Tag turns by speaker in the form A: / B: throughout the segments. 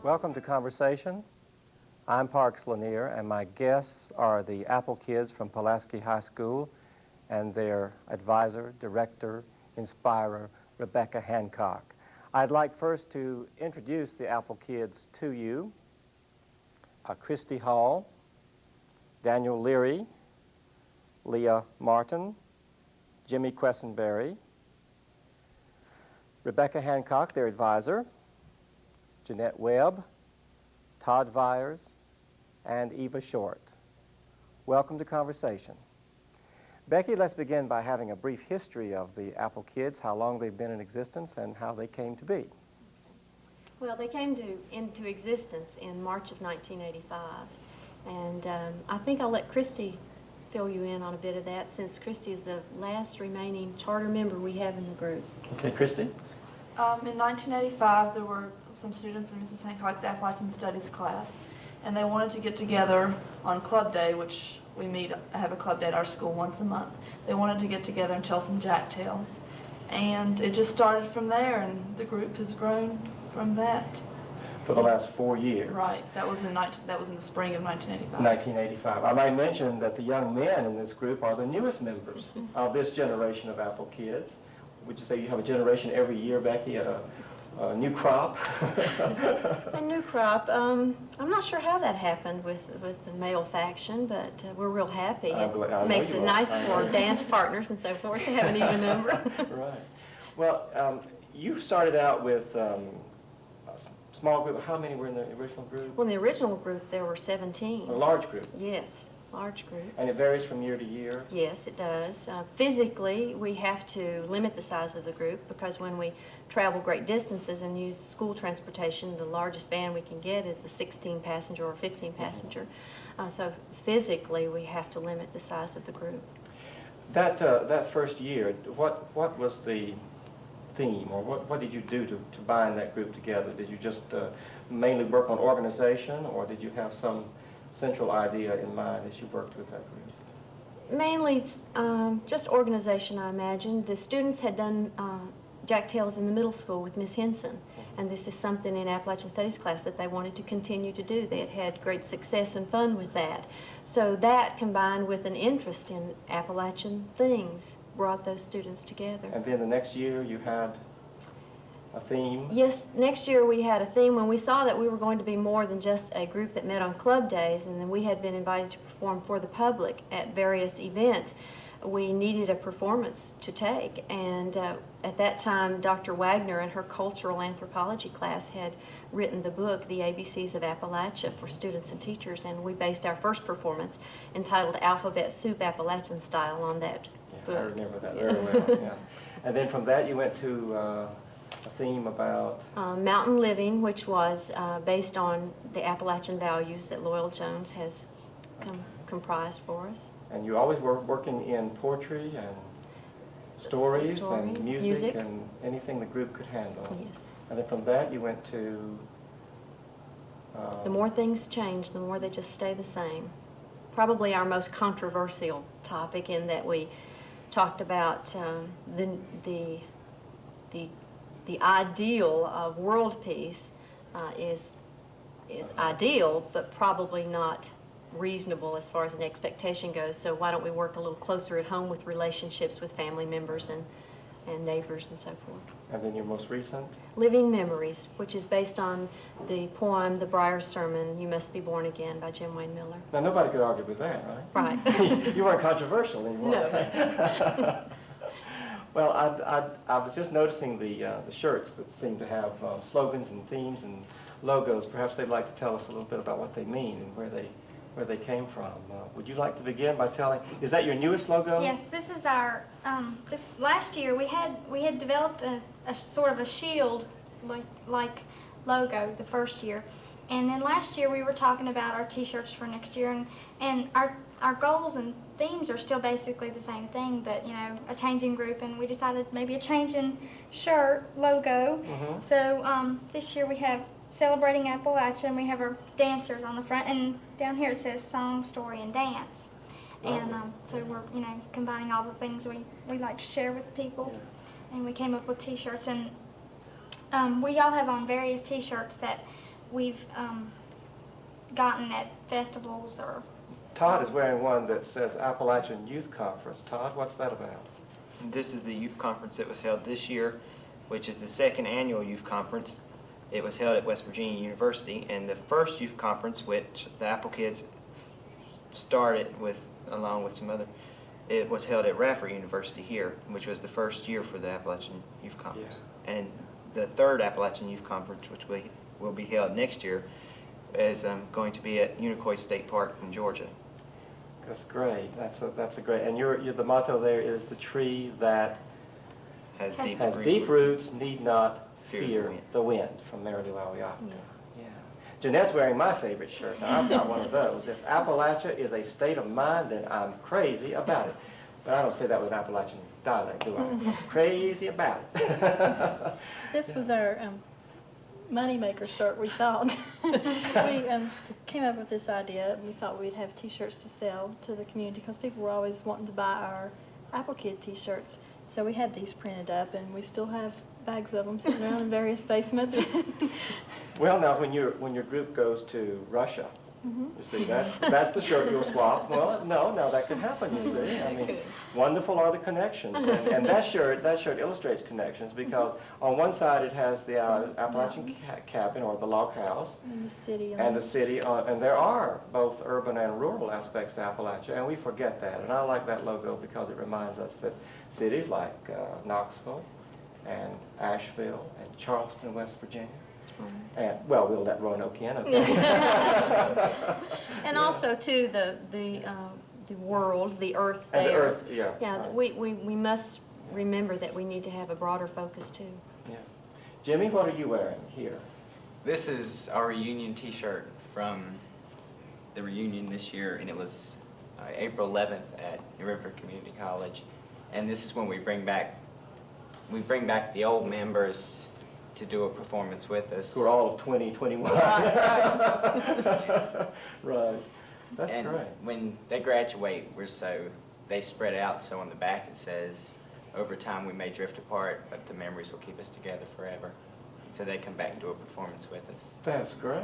A: Welcome to Conversation. I'm Parks Lanier, and my guests are the Appalkids from Pulaski High School and their advisor, director, inspirer, Rebecca Hancock. I'd like first to introduce the Appalkids to you. Christy Hall, Daniel Leary, Leah Martin, Jimmy Quessenberry, Rebecca Hancock, their advisor, Jeanette Webb, Todd Vyers, and Eva Short. Welcome to Conversation. Becky, let's begin by having a brief history of the Appalkids, how long they've been in existence, and how they came to be.
B: Well, they came into existence in March of 1985, and I think I'll let Christy fill you in on a bit of that, since Christy is the last remaining charter member we have in the group.
A: Okay, Christy?
C: In 1985, there were some students in Mrs. Hancock's Appalachian Studies class, and they wanted to get together on Club Day, which we have a club day at our school once a month. They wanted to get together and tell some jack tales, and it just started from there, and the group has grown from that.
A: For the last 4 years.
C: Right. That was in the spring of 1985.
A: 1985. I might mention that the young men in this group are the newest members of this generation of Appalkids. Would you say you have a generation every year, Becky, a new crop?
B: A new crop. I'm not sure how that happened with the male faction, but we're real happy. It makes it nice for dance partners and so forth to have an even number.
A: Right. Well, you started out with a small group. How many were in the original group?
B: Well, in the original group, there were 17.
A: A large group.
B: Yes, large group.
A: And it varies from year to year?
B: Yes, it does. Physically, we have to limit the size of the group because when we travel great distances and use school transportation, the largest van we can get is the 16-passenger or 15-passenger. So physically, we have to limit the size of the group.
A: That first year, what was the theme, or what did you do to bind that group together? Did you just mainly work on organization, or did you have some central idea in mind as you worked with that group?
B: Mainly just organization, I imagine. The students had done jack tales in the middle school with Miss Henson, and this is something in Appalachian Studies class that they wanted to continue to do. They had had great success and fun with that. So that, combined with an interest in Appalachian things, brought those students together.
A: And then the next year you had a theme?
B: Yes, next year we had a theme when we saw that we were going to be more than just a group that met on club days, and then we had been invited to perform for the public at various events. We needed a performance to take, and at that time Dr. Wagner and her cultural anthropology class had written the book The ABCs of Appalachia for students and teachers, and we based our first performance entitled Alphabet Soup Appalachian Style on that book.
A: I remember that very well, yeah. And then from that you went to a theme about?
B: Mountain living, which was based on the Appalachian values that Loyal Jones has comprised for us.
A: And you always were working in poetry and stories and music and anything the group could handle.
B: Yes.
A: And then from that you went to?
B: The more things change, the more they just stay the same. Probably our most controversial topic, in that we talked about the ideal of world peace is ideal, but probably not reasonable as far as an expectation goes. So why don't we work a little closer at home with relationships with family members and neighbors and so forth.
A: And then your most recent?
B: Living Memories, which is based on the poem The Briar's Sermon, You Must Be Born Again by Jim Wayne Miller.
A: Now nobody could argue with that, right?
B: Right.
A: You weren't controversial anymore.
B: No.
A: Well, I was just noticing the shirts that seem to have slogans and themes and logos. Perhaps they'd like to tell us a little bit about what they mean and where they came from. Would you like to begin by telling? Is that your newest logo?
D: Yes, this is our. This last year we had developed a sort of a shield like logo the first year, and then last year we were talking about our T-shirts for next year, and our goals and themes are still basically the same thing, but you know, a changing group, and we decided maybe a changing shirt logo.
A: Mm-hmm.
D: So this year we have Celebrating Appalachia, and we have our dancers on the front, and down here it says Song, Story, and Dance. And so we're, you know, combining all the things we like to share with people. Yeah. And we came up with T-shirts, and we all have on various T-shirts that we've gotten at festivals or.
A: Todd is wearing one that says Appalachian Youth Conference. Todd, what's that about?
E: This is the youth conference that was held this year, which is the second annual youth conference. It was held at West Virginia University, and the first youth conference, which the Appalkids started with, along with some other, it was held at Radford University here, which was the first year for the Appalachian Youth Conference.
A: Yeah.
E: And the third Appalachian Youth Conference, which will be held next year, is going to be at Unicoi State Park in Georgia.
A: That's great. That's a great. And the motto there is the tree that
E: Has
A: has deep roots need not fear
E: wind.
A: the wind, from Mary Lou Aliotta.
B: Yeah.
A: Yeah. Jeanette's wearing my favorite shirt. Now, I've got one of those. If Appalachia is a state of mind, then I'm crazy about it. But I don't say that with an Appalachian dialect, do I? Crazy about it.
F: This was our moneymaker shirt, we thought. We came up with this idea, and we thought we'd have T-shirts to sell to the community because people were always wanting to buy our Appalkid T-shirts. So we had these printed up, and we still have bags of them sitting around in various basements.
A: Well, now, when your group goes to Russia, you see, that's the shirt you'll swap. Well, no, that could happen, you see. I mean, wonderful are the connections. And that shirt illustrates connections because on one side it has the Appalachian cabin or the log house.
F: And the city.
A: And the city, and there are both urban and rural aspects to Appalachia, and we forget that. And I like that logo because it reminds us that cities like Knoxville and Asheville and Charleston, West Virginia, and, well, we'll let Roanoke in, okay?
B: And also, too, the world, the earth there.
A: And the earth, yeah.
B: Yeah,
A: right.
B: we must remember that we need to have a broader focus, too.
A: Yeah. Jimmy, what are you wearing here?
G: This is our reunion T-shirt from the reunion this year, and it was April 11th at New River Community College. And this is when we bring back the old members to do a performance with us.
A: Who are all of 20, 21.
G: Right.
A: Right. That's
G: And
A: great.
G: when they graduate, they spread out, so on the back it says, over time we may drift apart, but the memories will keep us together forever. So they come back and do a performance with us.
A: That's great.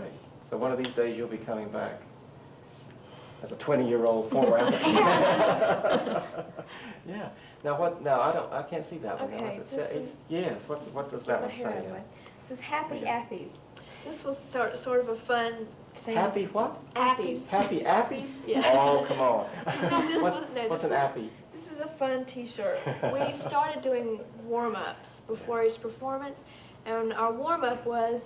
A: So one of these days you'll be coming back as a 20-year-old former applicant. Yeah. Now I can't see that one. Now,
H: Okay,
A: is
H: this
A: it
H: one.
A: Yes. What does that one say?
H: It says Happy
A: Yeah.
H: Appies. This was sort of a fun thing.
A: Happy what?
H: Appies.
A: Happy Appies?
H: Yeah.
A: Oh, come on.
H: This
A: What's,
H: one- no,
A: what's
H: this
A: an
H: one-
A: Appy?
H: This is a fun T-shirt. We started doing warm-ups before each performance, and our warm-up was,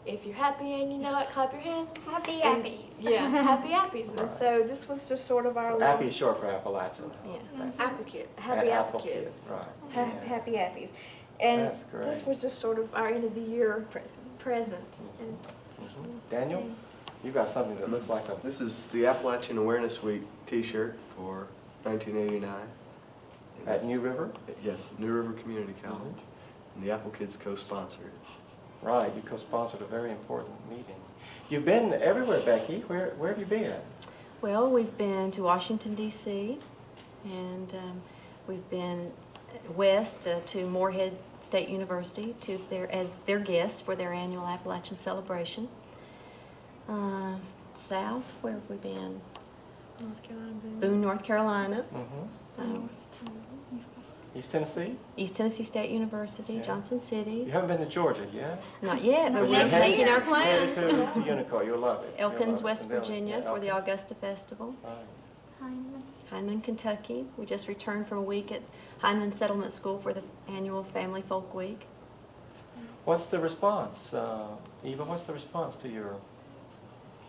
H: if you're happy and you know it, clap your hand.
D: Happy
H: And-
D: Appies.
H: Yeah, Happy Appies. And
A: Right.
H: so this was just sort of our little
A: Appy is short for Appalachian.
B: Yeah.
H: Appalkid, Happy
A: And
H: Appalkids.
A: Right.
H: Ha-
A: Yeah.
H: Happy Appies. And
A: That's great.
H: this was just sort of our end of the year present. And
A: Daniel, you got something that looks like a...
I: This is the Appalachian Awareness Week T-shirt for 1989. And
A: At
I: it's-
A: New River?
I: Yes, New River Community College. And the Appalkids co-sponsored it.
A: Right, you co-sponsored a very important meeting. You've been everywhere, Becky. Where have you been?
B: Well, we've been to Washington, D.C., and we've been west to Morehead State University as their guests for their annual Appalachian celebration. South, where have we been?
H: North Carolina.
B: Boone, North Carolina.
A: Mm-hmm. East Tennessee?
B: East Tennessee State University,
A: Yeah.
B: Johnson
A: You
B: City.
A: haven't been to Georgia yet?
B: Not yet, but
A: But
B: we're
A: you're
B: making our
A: headed
B: plans.
A: to Unicoi. You'll love it. You'll love
B: Elkins,
A: it.
B: West
A: And they'll-
B: Virginia
A: yeah,
B: for the
A: Elkins.
B: Augusta Festival.
A: Right.
D: Hyndman.
B: Hindman, Kentucky. We just returned from a week at Hindman Settlement School for the annual Family Folk Week.
A: What's the response? Eva, what's the response to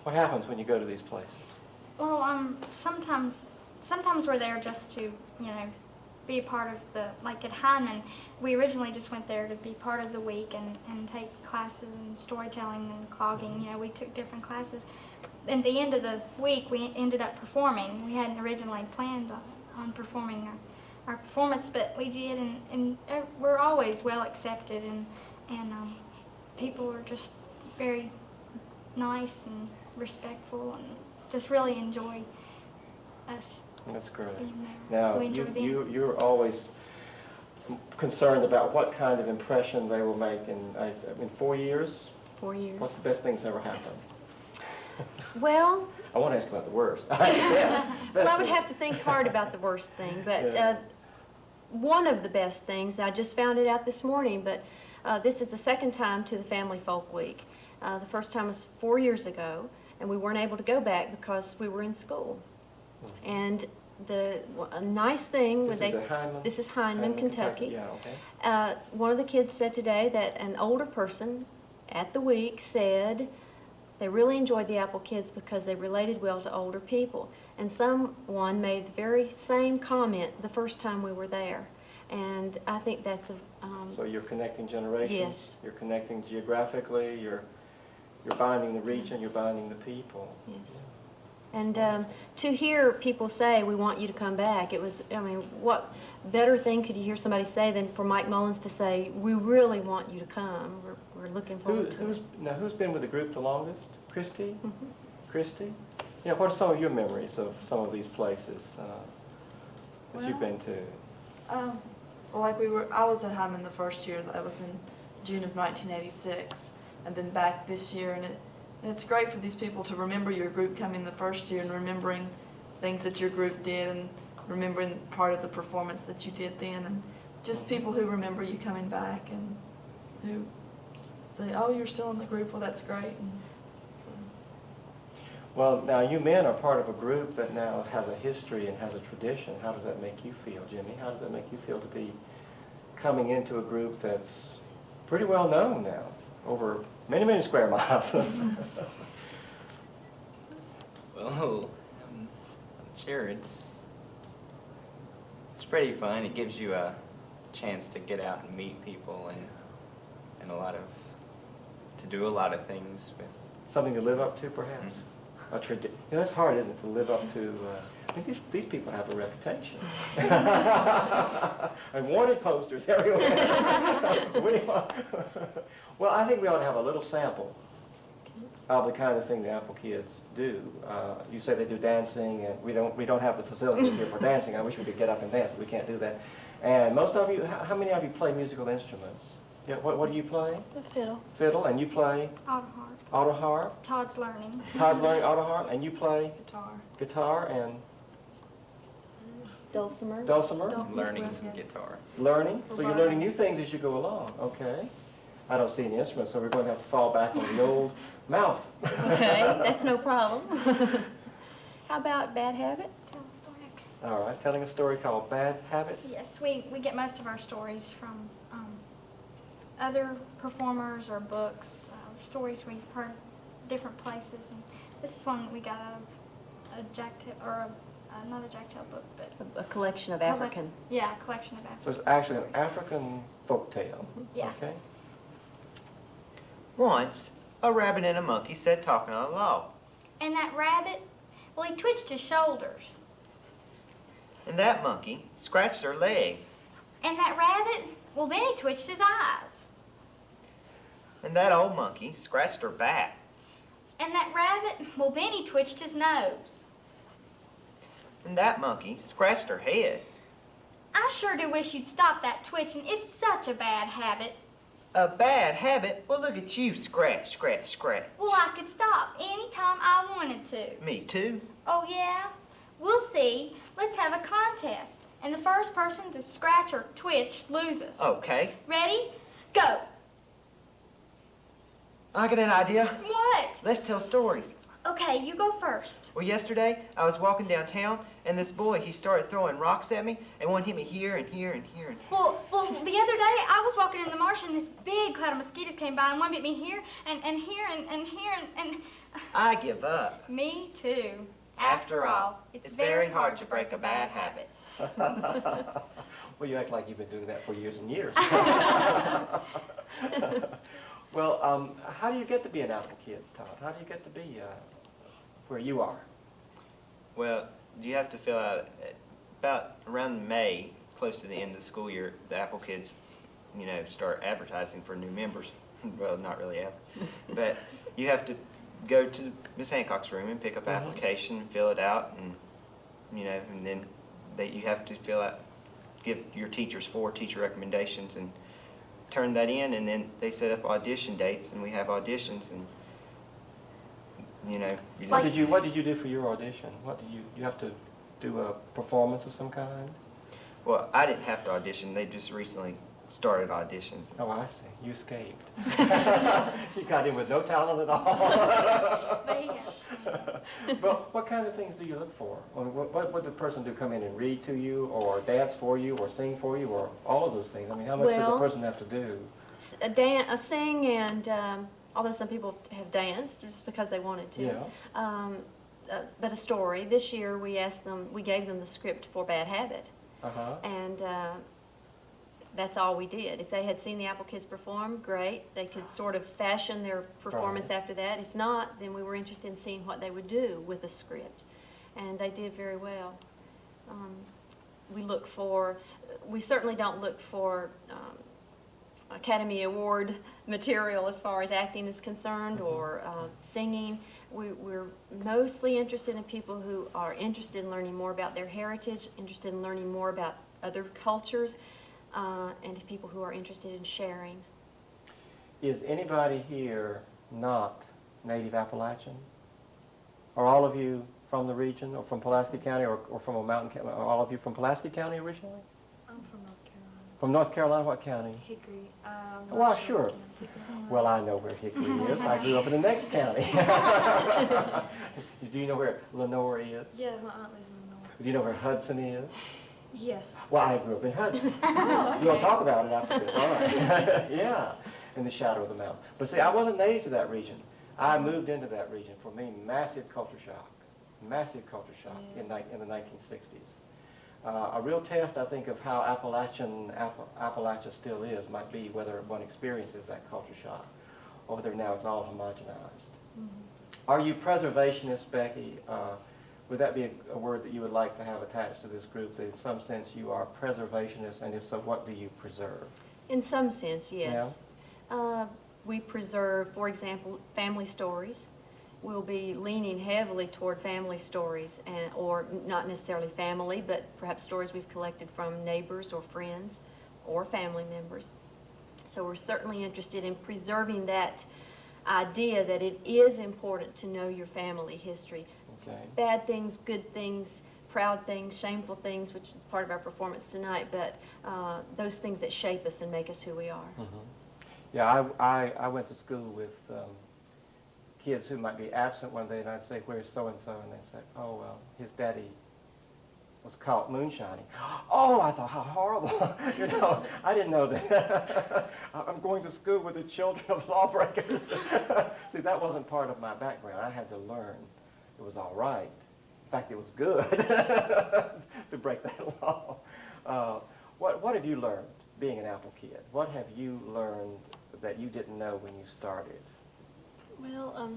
A: what happens when you go to these places?
D: Well, sometimes we're there just to, be a part of like at Hyndman, we originally just went there to be part of the week and take classes in storytelling and clogging. We took different classes. At the end of the week, we ended up performing. We hadn't originally planned on performing our performance, but we did, and we're always well accepted, and people are just very nice and respectful, and just really enjoy us.
A: That's great.
D: being there.
A: Now,
D: We enjoy them.
A: you're always concerned about what kind of impression they will make in 4 years.
B: 4 years.
A: What's the best thing that's ever happened?
B: Well,
A: I want to ask about the worst.
B: well, I would have to think hard about the worst thing, but
A: Yeah.
B: one of the best things, I just found it out this morning, but this is the second time to the Family Folk Week. The first time was 4 years ago, and we weren't able to go back because we were in school. And a nice thing,
A: This is at Hindman?
B: this is Hindman, Kentucky.
A: Yeah, okay.
B: One of the kids said today that an older person at the week said they really enjoyed the Appalkids because they related well to older people. And someone made the very same comment the first time we were there. And I think that's a...
A: So you're connecting generations?
B: Yes.
A: You're connecting geographically, you're binding the region, you're binding the people.
B: Yes. And to hear people say, we want you to come back, it was, I mean, what better thing could you hear somebody say than for Mike Mullins to say, we really want you to come. We're looking forward to it.
A: Now, who's been with the group the longest? Christy?
B: Mhm.
A: Christy? Yeah, what are some of your memories of some of these places that you've been to?
C: Well, like I was at Hyman the first year. That was in June of 1986, and then back this year. And it's great for these people to remember your group coming the first year and remembering things that your group did and remembering part of the performance that you did then, and just people who remember you coming back and who say, "Oh, you're still in the group. Well, that's great." And
A: Well, now you men are part of a group that now has a history and has a tradition. How does that make you feel, Jimmy? How does that make you feel to be coming into a group that's pretty well known now, over many, many square miles?
G: Well, sure, it's pretty fun. It gives you a chance to get out and meet people and to do a lot of things with.
A: Something to live up to, perhaps? A You know, it's hard, isn't it, to live up to... I think these people have a reputation. And wanted posters everywhere. Well, I think we ought to have a little sample of the kind of thing the Appalkids do. You say they do dancing, and we don't have the facilities here for dancing. I wish we could get up and dance, but we can't do that. And most of you, how many of you play musical instruments? Yeah, what do you play?
F: The fiddle.
A: Fiddle, and you play?
D: Auto harp.
A: Auto harp.
D: Todd's learning.
A: Todd's learning auto harp, and you play?
C: guitar.
A: Guitar and
B: Dulcimer.
A: dulcimer?
G: Learning some guitar.
A: Learning? So you're learning new things as you go along, okay. I don't see any instruments, so we're going to have to fall back on the old mouth.
B: Okay, that's no problem. How about Bad Habit?
D: Tell a story.
A: All right, telling a story called Bad Habits?
D: Yes, we get most of our stories from other performers or books, stories we've heard different places. And this is one we got out of a Jack Tail, or not a Jack Tail book, but
B: A collection of African.
D: yeah, a collection of African.
A: So it's actually an African folk tale,
D: Yeah.
A: okay?
E: Once, a rabbit and a monkey sat talking on a log,
D: And that rabbit, well, he twitched his shoulders.
E: and that monkey scratched her leg,
D: And that rabbit, well, then he twitched his eyes.
E: and that old monkey scratched her back,
D: And that rabbit, well, then he twitched his nose.
E: and that monkey scratched her head.
D: I sure do wish you'd stop that twitching. It's such a bad habit.
E: A bad habit? Well, look at you, scratch, scratch, scratch.
D: Well, I could stop anytime I wanted to.
E: Me too.
D: Oh, yeah? We'll see. Let's have a contest. And the first person to scratch or twitch loses.
E: Okay,
D: Ready? Go.
E: I got an idea.
D: What?
E: Let's tell stories.
D: Okay, you go first.
E: Well, yesterday, I was walking downtown, and this boy, he started throwing rocks at me, and one hit me here and here and here and here.
D: Well, the other day, I was walking in the marsh, and this big cloud of mosquitoes came by, and one bit me here, and here, and here, and...
E: I give up.
D: Me too.
E: After all, it's very hard to break a bad habit.
A: Well, you act like you've been doing that for years and years. Well, how do you get to be an Appalkid, Todd? How do you get to be where you are?
E: Well, you have to fill out, about around May, close to the end of the school year, the Appalkids, you know, start advertising for new members. Well, not really ever. But you have to go to Miss Hancock's room and pick up an application and fill it out, and, you know, and then you have to fill out, give your teachers 4 teacher recommendations, and turned that in, and then they set up audition dates, and we have auditions, and you know, you
A: What
E: just,
A: did you do for your audition? What did you have to do a performance of some kind?
E: well, I didn't have to audition. They just recently started auditions.
A: Oh, I see. You escaped. You got in with no talent at all. Well, what kinds of things do you look for? What would the person do? Come in and read to you, or dance for you, or sing for you, or all of those things? I mean, how much does a
B: Well,
A: person have to do?
B: Sing, and although some people have danced just because they wanted to.
A: Yeah.
B: But a story. This year we gave them the script for Bad Habit,
A: Uh-huh.
B: and that's all we did. If they had seen the Appalkids perform, great. They could sort of fashion their performance
A: Right.
B: after that. If not, then we were interested in seeing what they would do with a script, and they did very well. We certainly don't look for Academy Award material as far as acting is concerned, or singing. We're mostly interested in people who are interested in learning more about their heritage, interested in learning more about other cultures, and people who are interested in sharing.
A: Is anybody here not native Appalachian? Are all of you from the region, or from Pulaski County, or from a mountain county? Are all of you from Pulaski County originally?
H: I'm from North Carolina.
A: From North Carolina, what county?
H: Hickory.
A: Well, sure. Well, I know where Hickory is. I grew up in the next county. Do you know where Lenore is?
H: Yeah, my aunt lives in the north.
A: Do you know where Hudson is?
H: Yes.
A: Well, I grew up in Hudson. We'll talk about it after this, all right. Yeah, in the shadow of the mountains. But see, I wasn't native to that region. I moved into that region. For me, massive culture shock in the 1960s. A real test, I think, of how Appalachia still is might be whether one experiences that culture shock, or whether now it's all homogenized. Are you preservationist, Becky? Would that be a word that you would like to have attached to this group, that in some sense you are preservationist, and if so, what do you preserve?
B: In some sense, yes. We preserve, for example, family stories. We'll be leaning heavily toward family stories, or not necessarily family, but perhaps stories we've collected from neighbors or friends or family members. So we're certainly interested in preserving that idea that it is important to know your family history.
A: Okay.
B: Bad things, good things, proud things, shameful things, which is part of our performance tonight, but those things that shape us and make us who we are.
A: Yeah, I went to school with kids who might be absent one day, and I'd say, "Where's so-and-so?" And they'd say, "Oh, well, his daddy was caught moonshining." Oh, I thought, how horrible. You know, I didn't know that. I'm going to school with the children of lawbreakers. See, that wasn't part of my background. I had to learn it was all right. In fact, it was good to break that law. What have you learned being an Apple kid? What have you learned that you didn't know when you started?
F: Well,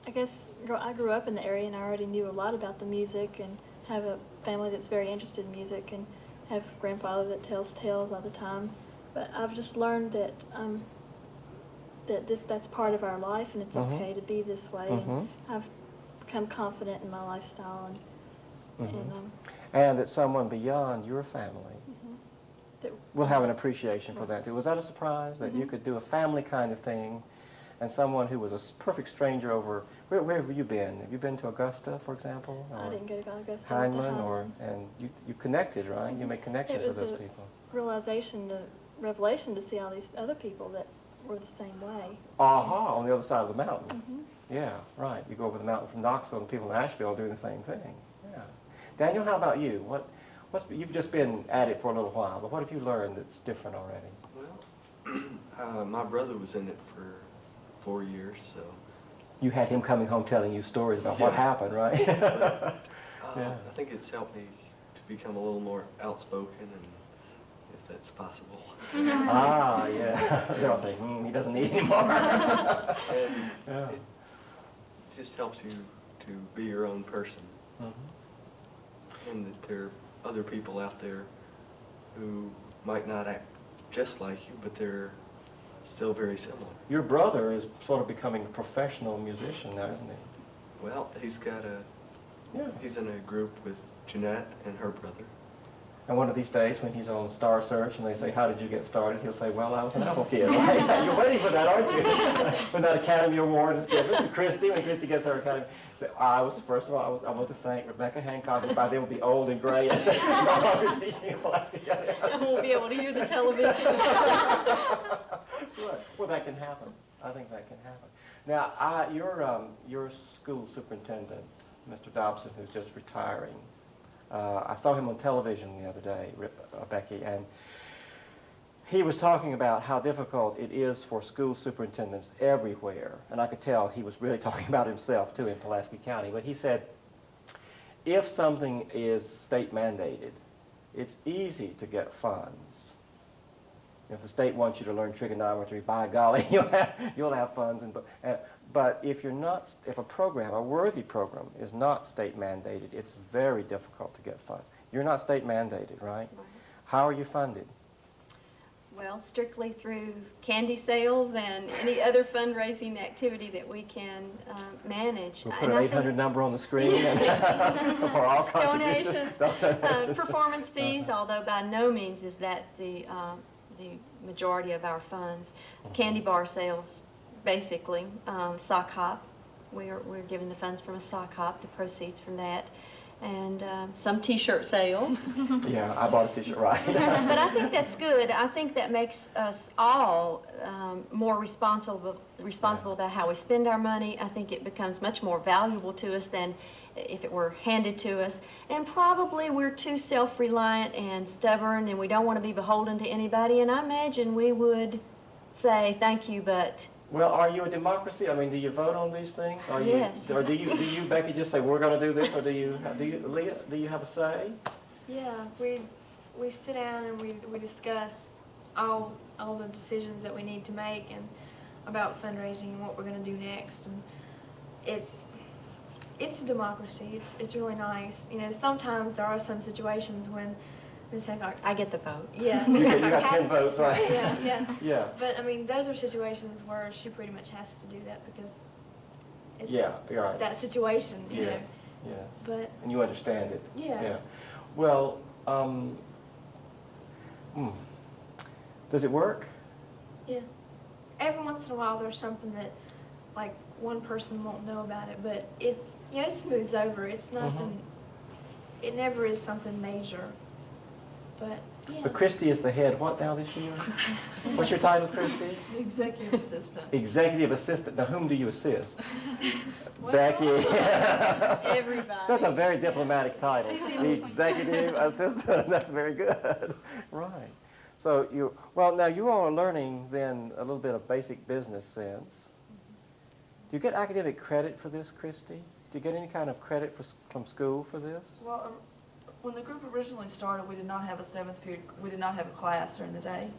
F: I guess I grew up in the area, and I already knew a lot about the music, and have a family that's very interested in music, and have a grandfather that tells tales all the time. But I've just learned that that's part of our life, and it's okay to be this way. And I've become confident in my lifestyle,
A: And that someone beyond your family will have an appreciation for that too. Was that a surprise, that you could do a family kind of thing, and someone who was a perfect stranger over, where have you been? Have you been to Augusta, for example?
F: I didn't go to Augusta.
A: Hindman, and you connected, right? You made connections with those people.
F: Revelation to see all these other people that were the same way.
A: Aha, on the other side of the mountain. Yeah, right. You go over the mountain from Knoxville, and people in Asheville are doing the same thing. Yeah. Daniel, how about you? You've just been at it for a little while, but what have you learned that's different already?
I: Well, my brother was in it for 4 years, so.
A: You had him coming home telling you stories about what happened, right?
I: I think it's helped me to become a little more outspoken, and if that's possible.
A: Yeah. They'll say, he doesn't need any more.
I: And it just helps you to be your own person. And that there are other people out there who might not act just like you, but they're still very similar.
A: Your brother is sort of becoming a professional musician now, isn't he?
I: Well, he's in a group with Jeanette and her brother.
A: And one of these days, when he's on Star Search and they say, how did you get started? He'll say, well, I was an Apple kid. Right? You're waiting for that, aren't you? When that Academy Award is given to Christy, when Christy gets her Academy. First of all, I want to thank Rebecca Hancock, who by then will be old and gray and no longer teaching at Pulaski County High School.
F: I won't be able to hear the television.
A: Right. Well, that can happen. I think that can happen. Now, your school superintendent, Mr. Dobson, who's just retiring, I saw him on television the other day, Becky, and he was talking about how difficult it is for school superintendents everywhere. And I could tell he was really talking about himself, too, in Pulaski County. But he said, if something is state mandated, it's easy to get funds. If the state wants you to learn trigonometry, by golly, you'll have funds. But if a program, a worthy program, is not state mandated, it's very difficult to get funds. You're not state mandated, right? How are you funded?
B: Well, strictly through candy sales and any other fundraising activity that we can manage.
A: We'll put an 800 number on the screen for all contributions.
B: Donations. Performance fees, although by no means is that the majority of our funds. Candy bar sales, basically. Sock hop. We're giving the funds from a sock hop, the proceeds from that. And some T-shirt sales.
A: Yeah, I bought a T-shirt, right.
B: But I think that's good. I think that makes us all more responsible about how we spend our money. I think it becomes much more valuable to us than if it were handed to us. And probably we're too self-reliant and stubborn, and we don't want to be beholden to anybody. And I imagine we would say, thank you, but...
A: Well, are you a democracy? I mean, do you vote on these things?
B: Yes.
A: Or do you, Becky, just say, we're going to do this, or Leah, do you have a say?
H: Yeah, we sit down and we discuss all the decisions that we need to make and about fundraising and what we're going to do next. And it's a democracy. It's really nice. You know, sometimes there are some situations when Ms. Hancock,
B: I get the vote.
H: yeah,
A: You
H: Ms.
A: got
H: Hancock
A: 10
H: has,
A: votes, right?
H: yeah.
A: Yeah.
H: But I mean, those are situations where she pretty much has to do that because it's
A: Yeah, you're right.
H: that situation, you know.
A: Yes, yes.
H: But
A: And you understand it.
H: yeah.
A: Well, does it work?
H: Yeah. Every once in a while there's something that like one person won't know about it, but it smooths over. It's nothing it never is something major. But yeah.
A: But Christy is the head. What now this year? What's your title, Christy?
C: Executive assistant.
A: Executive assistant. Now, whom do you assist?
H: Well,
A: Becky.
F: Everybody.
A: That's a very diplomatic title. The executive assistant. That's very good. Right. So now you all are learning then a little bit of basic business sense. Do you get academic credit for this, Christy? Do you get any kind of credit from school for this?
C: Well, when the group originally started, we did not have a 7th period, we did not have a class during the day.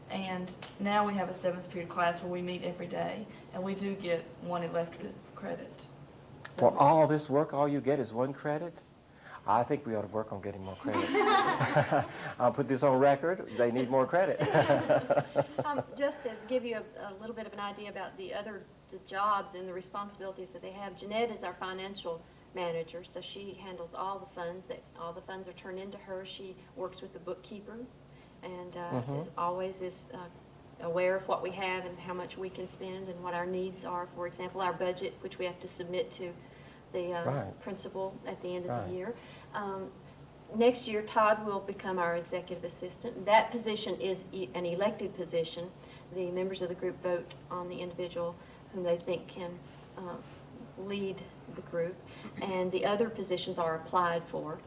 C: And now we have a 7th period class where we meet every day, and we do get one elective credit. So
A: For all this work, all you get is 1 credit? I think we ought to work on getting more credit. I'll put this on record. They need more credit.
B: Just to give you a little bit of an idea about the jobs and the responsibilities that they have, Jeanette is our financial manager, so she handles all the funds. All the funds are turned into her. She works with the bookkeeper and always is aware of what we have and how much we can spend and what our needs are. For example, our budget, which we have to submit to the principal at the end of the year. Next year, Todd will become our executive assistant. That position is an elected position. The members of the group vote on the individual whom they think can lead the group, and the other positions are applied for.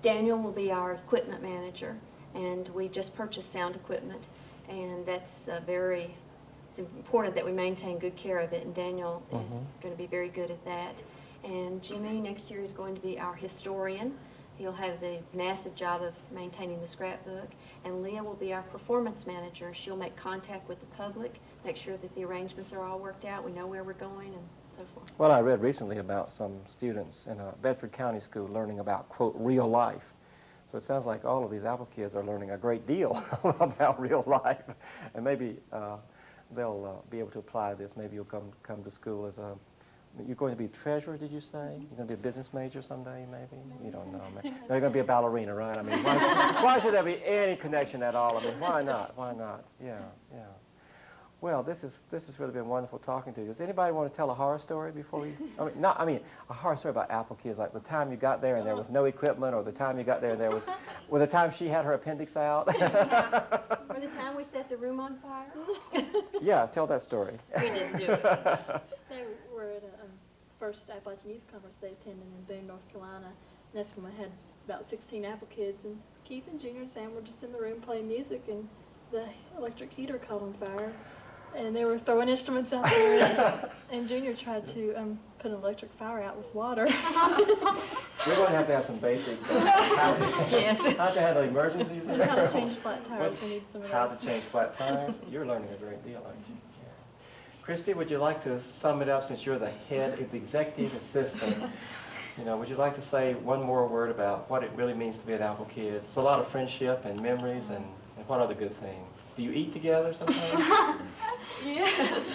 B: Daniel will be our equipment manager, and we just purchased sound equipment, and that's it's important that we maintain good care of it, and Daniel is going to be very good at that. And Jimmy next year is going to be our historian. He'll have the massive job of maintaining the scrapbook. And Leah will be our performance manager. She'll make contact with the public, make sure that the arrangements are all worked out, we know where we're going, and so forth.
A: Well, I read recently about some students in a Bedford County school learning about, quote, real life. So it sounds like all of these Apple kids are learning a great deal about real life. And maybe they'll be able to apply this. Maybe you'll come to school as You're going to be treasurer, did you say? You're going to be a business major someday, maybe? You don't know. No, you're going to be a ballerina, right? I mean, why should there be any connection at all? I mean, why not? Why not? Yeah, yeah. Well, this has really been wonderful talking to you. Does anybody want to tell a horror story before we? I mean, a horror story about Appalkids, like the time you got there and there was no equipment, or the time you got there and there was, or the time she had her appendix out.
B: Or the time we set the room on fire?
A: Yeah, tell that story.
B: We didn't do it.
F: They were at a first Appalachian Youth Conference they attended in Boone, North Carolina. And that's when we had about 16 Appalkids, and Keith and Junior and Sam were just in the room playing music, and the electric heater caught on fire. And they were throwing instruments out there, and Junior tried to put an electric fire out with water.
A: We're going to have some basic how to handle emergencies.
F: And how to change flat tires. We need some of those.
A: How to change flat tires. You're learning a great deal, aren't you? Yeah. Christy, would you like to sum it up since you're the head, the executive assistant? You know, would you like to say one more word about what it really means to be an Appalkid? It's a lot of friendship and memories, and what other good things? Do you eat together sometimes?
C: Yes.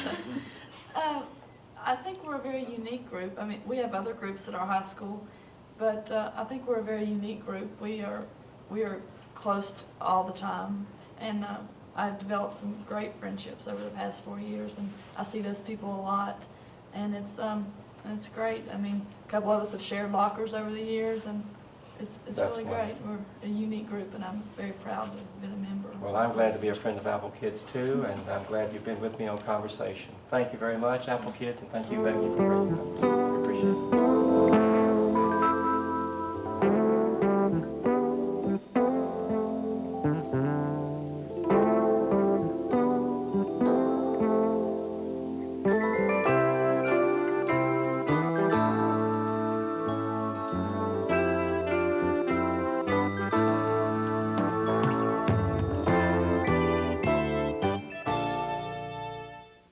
C: I think we're a very unique group. I mean, we have other groups at our high school, but I think we're a very unique group. We are close all the time, and I've developed some great friendships over the past 4 years, and I see those people a lot, and it's great. I mean, a couple of us have shared lockers over the years, and it's really great. We're a unique group, and I'm very proud to have been a member.
A: Well, I'm glad to be a friend of Appalkids too, and I'm glad you've been with me on Conversation. Thank you very much, Appalkids, and thank you, Becky, for bringing me. I appreciate it.